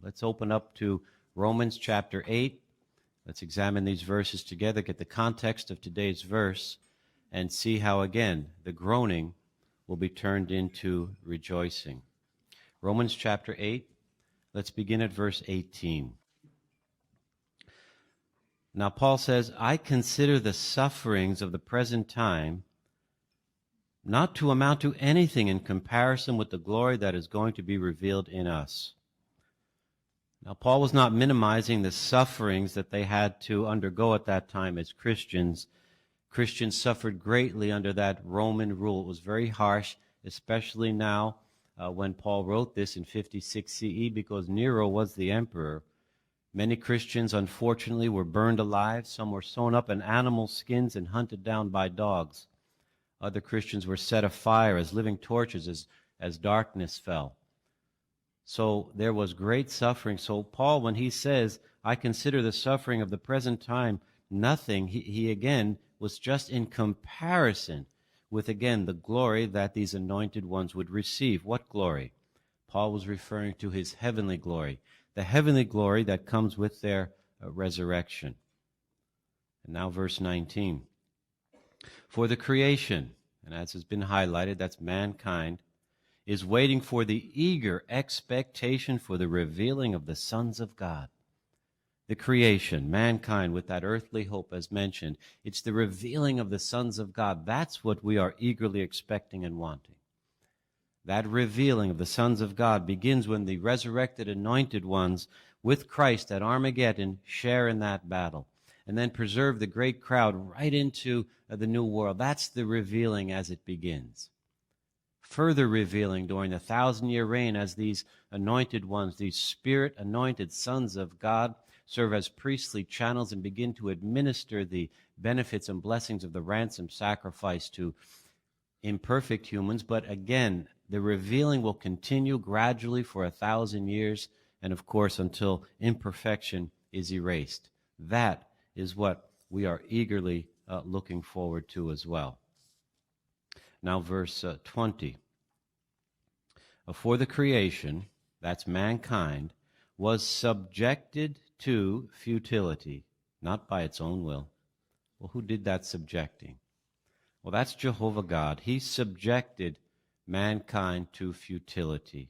Let's open up to Romans chapter 8. Let's examine these verses together, get the context of today's verse, and see how, again, the groaning will be turned into rejoicing. Romans chapter 8, let's begin at verse 18. Now Paul says, I consider the sufferings of the present time not to amount to anything in comparison with the glory that is going to be revealed in us. Now, Paul was not minimizing the sufferings that they had to undergo at that time as Christians. Christians suffered greatly under that Roman rule. It was very harsh, especially now when Paul wrote this in 56 CE, because Nero was the emperor. Many Christians, unfortunately, were burned alive. Some were sewn up in animal skins and hunted down by dogs. Other Christians were set afire as living torches as darkness fell. So there was great suffering. So Paul, when he says, I consider the suffering of the present time nothing, he again was just in comparison with, again, the glory that these anointed ones would receive. What glory? Paul was referring to his heavenly glory, the heavenly glory that comes with their resurrection. And now verse 19. For the creation, and as has been highlighted, that's mankind, is waiting for the eager expectation for the revealing of the sons of God. The creation, mankind, with that earthly hope as mentioned, it's the revealing of the sons of God. That's what we are eagerly expecting and wanting. That revealing of the sons of God begins when the resurrected anointed ones with Christ at Armageddon share in that battle, and then preserve the great crowd right into the new world. That's the revealing as it begins. Further revealing during the 1,000-year reign as these anointed ones, these Spirit-anointed sons of God, serve as priestly channels and begin to administer the benefits and blessings of the ransom sacrifice to imperfect humans. But again, the revealing will continue gradually for 1,000 years, and of course until imperfection is erased. That is what we are eagerly looking forward to as well. Now verse 20. For the creation, that's mankind, was subjected to futility, not by its own will. Well, who did that subjecting? Well, that's Jehovah God. He subjected mankind to futility.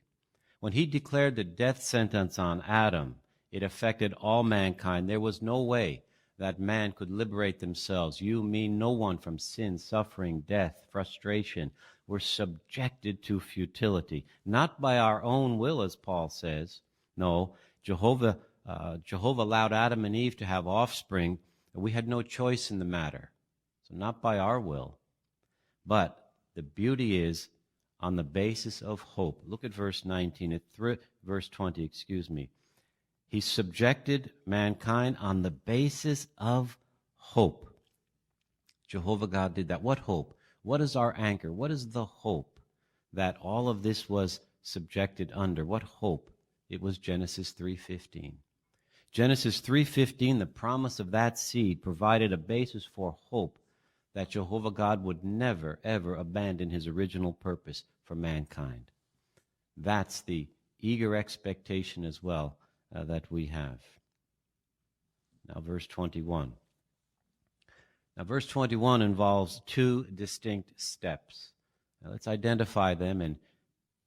When he declared the death sentence on Adam, it affected all mankind. There was no way that man could liberate themselves. You, me, no one from sin, suffering, death, frustration. Were subjected to futility. Not by our own will, as Paul says. No, Jehovah allowed Adam and Eve to have offspring, and we had no choice in the matter. So not by our will. But the beauty is on the basis of hope. Look at verse 19, verse 20, excuse me. He subjected mankind on the basis of hope. Jehovah God did that. What hope? What is our anchor? What is the hope that all of this was subjected under? What hope? It was Genesis 3:15. Genesis 3:15, the promise of that seed, provided a basis for hope that Jehovah God would never, ever abandon his original purpose for mankind. That's the eager expectation as well that we have. Now, verse 21. Now, verse 21 involves two distinct steps. Now, let's identify them and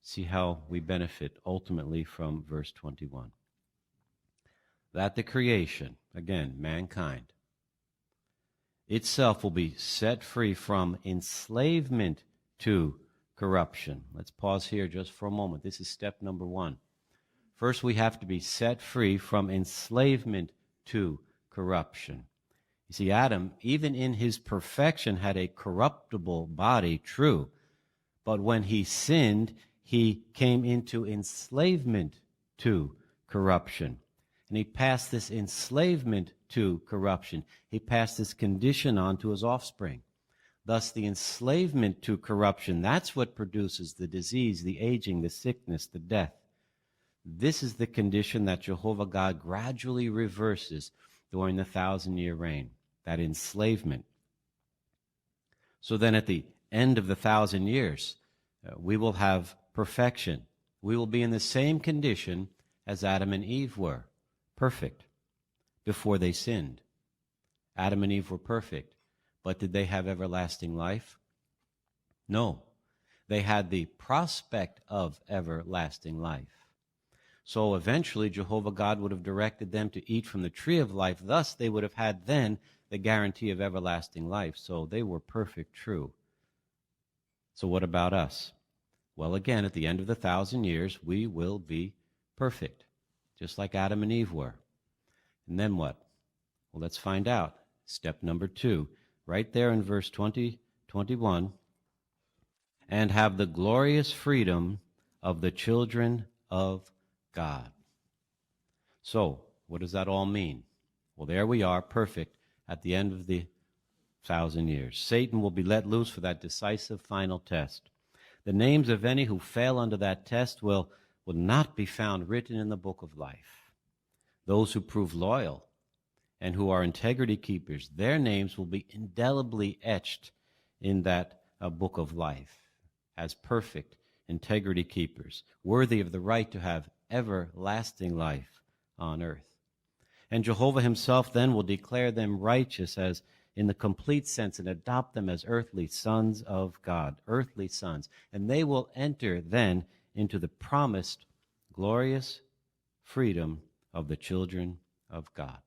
see how we benefit ultimately from verse 21. That the creation, again, mankind, itself will be set free from enslavement to corruption. Let's pause here just for a moment. This is step number one. First, we have to be set free from enslavement to corruption. You see, Adam, even in his perfection, had a corruptible body, true. But when he sinned, he came into enslavement to corruption. And he passed this enslavement to corruption. He passed this condition on to his offspring. Thus, the enslavement to corruption, that's what produces the disease, the aging, the sickness, the death. This is the condition that Jehovah God gradually reverses during the 1,000-year reign, that enslavement. So then at the end of the 1,000 years, we will have perfection. We will be in the same condition as Adam and Eve were, perfect, before they sinned. Adam and Eve were perfect, but did they have everlasting life? No. They had the prospect of everlasting life. So eventually Jehovah God would have directed them to eat from the tree of life. Thus they would have had then the guarantee of everlasting life. So they were perfect, true. So what about us? Well, again, at the end of the 1,000 years, we will be perfect, just like Adam and Eve were. And then what? Well, let's find out. Step number 2, right there in verse 21, and have the glorious freedom of the children of God. So, what does that all mean? Well, there we are, perfect, at the end of the 1,000 years. Satan will be let loose for that decisive final test. The names of any who fail under that test will not be found written in the book of life. Those who prove loyal and who are integrity keepers, their names will be indelibly etched in that book of life as perfect integrity keepers, worthy of the right to have everlasting life on earth. And Jehovah himself then will declare them righteous as in the complete sense and adopt them as earthly sons of God, earthly sons. And they will enter then into the promised glorious freedom of the children of God.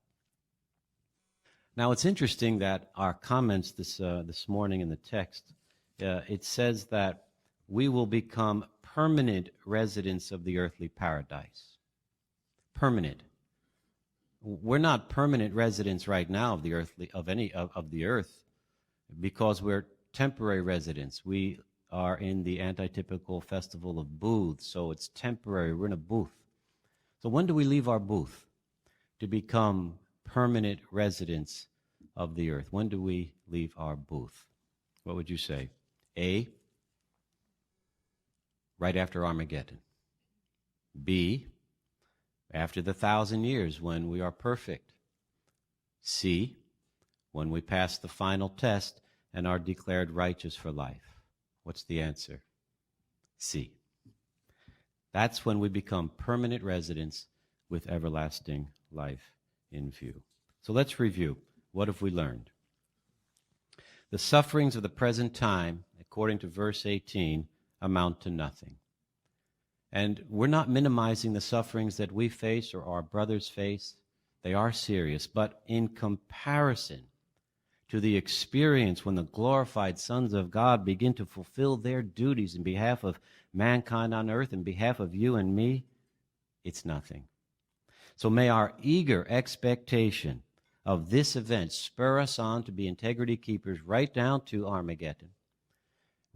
Now, it's interesting that our comments this morning in the text, it says that we will become permanent residents of the earthly paradise. Permanent. We're not permanent residents right now of the earth because we're temporary residents. We are in the antitypical festival of booths, so it's temporary. We're in a booth. So when do we leave our booth to become permanent residents of the earth? When do we leave our booth? What would you say? A, right after Armageddon. B, after the 1,000 years when we are perfect. C, when we pass the final test and are declared righteous for life. What's the answer? C. That's when we become permanent residents with everlasting life in view. So let's review. What have we learned? The sufferings of the present time, according to verse 18, amount to nothing. And we're not minimizing the sufferings that we face or our brothers face. They are serious. But in comparison to the experience when the glorified sons of God begin to fulfill their duties in behalf of mankind on earth, in behalf of you and me, it's nothing. So may our eager expectation of this event spur us on to be integrity keepers right down to Armageddon.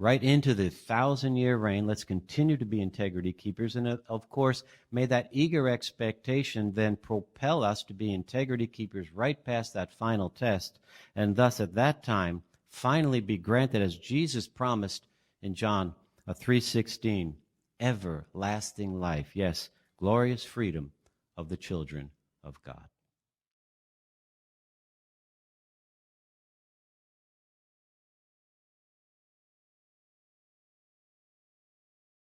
Right into the 1,000-year reign, let's continue to be integrity keepers. And of course, may that eager expectation then propel us to be integrity keepers right past that final test. And thus, at that time, finally be granted, as Jesus promised in John 3:16, everlasting life. Yes, glorious freedom of the children of God.